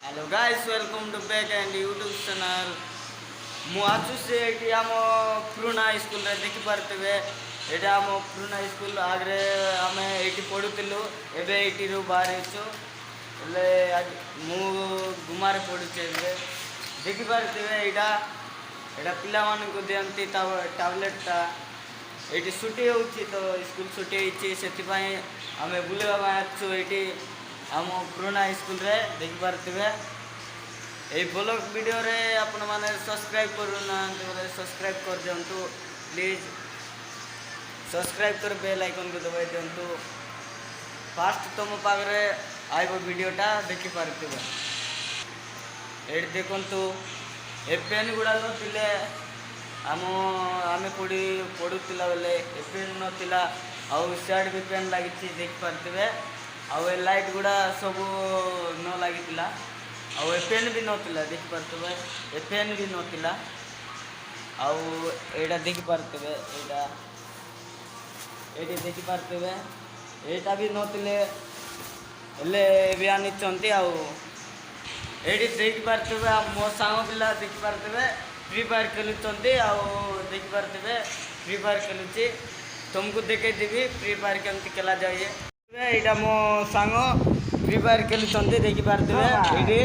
hello guys welcome to back and YouTube channel मु आसु से एटी आम पुराना स्कूल रे देखि पारतबे एटा आम पुराना स्कूल आगरे आमे एटी पढुतिलु एबे एटी रु बाहर हेछु ले मु गुमारे पढुचे एबे देखि पारतबे एटा एटा पिला मान को दियंती टैबलेट ता एटी छुट्टी होची तो स्कूल छुट्टी होची सेति पई आमे बुलेबा आछु एटी आम पुराना स्कूल रे देखि पारतबे ए ब्लॉग वीडियो रे आपण माने सब्सक्राइब करू ना तो सब्सक्राइब कर दियंतु प्लीज सब्सक्राइब कर बेल आइकन को दबाई दियंतु फास्ट तुम पागरे आइबो वीडियोटा देखि पारतबे एट देखंतु ए पेन गुडा नथिले आमे पढ़ुला बेले ए पेन नथिला आउ सियाड भी पेन लागिछि देखि पारतबे आउ लाइट गुड़ा सब न लगी आउ ए पेन भी नथिला देखि पारतबे ए पेन भी नथिला आउ एटा देखि पारतबे एटा देखि पारतबे एटा भी नथिले ले भी आनी चंती आउ एटी देखि पारतबे मो सांग पिला देखि पारतबे फ्री फायर खेलुचंती आउ देखि पारतबे फ्री फायर खेलुची तुमको देखे देबी फ्री फायर केमती खेला जाए एटा मो सांग फ्री फायर खेलुचंती देखि पारतबे एटी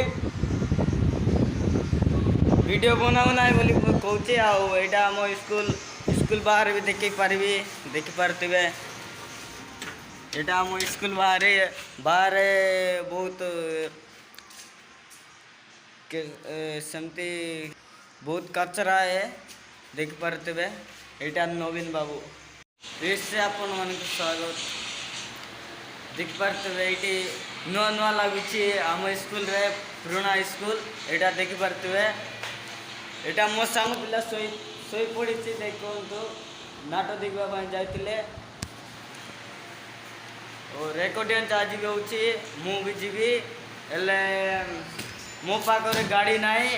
वीडियो बनाऊ ना बोली कहूची आउ एटा मो स्कूल बाहर भी देखि पारतबे एटा मो स्कूल बाहर बहुत सेमती बहुत कचरा है देखि पारतबे एटा नवीन बाबू फिर से आपण मन स्वागत देखि पारतबे एटी नुआ नुआ लगुची आम स्कूल रे पुराना स्कूल एटा देखि पारतबे एटा मो सांग पिला सोई पड़ी देखो नाटक देखा जाते और रेकर्डियंस आज भी होची मु भी जीवी एले मो पाखरे गाड़ी नाई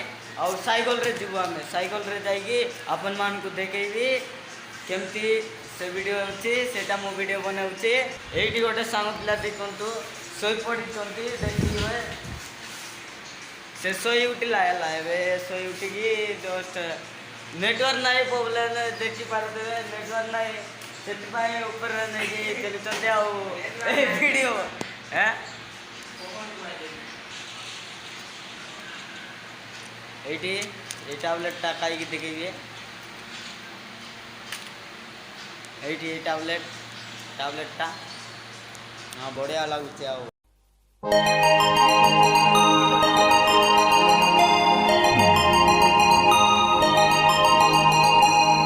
और साइकल रे जीवु आमे साइकल रे जाइकी अपन मान को देखेबी केमती से वीडियो होची सेटा मो वीडियो बनाउची एठी गोटे सांग पिला देखंतु सोई पड़ी चंती देखिबे से सोई उठिला हला एबे सोई उठिकी जस्ट नेटवर्क नाई प्रॉब्लम देखि पारतबे नेटवर्क नाई सेति पाए ऊपर नै कि चली चंती आ ए वीडियो हैं एटी ए टैबलेट टा खाई की देखिए एटी ए टैबलेट टा हाँ बढ़िया लगुच आ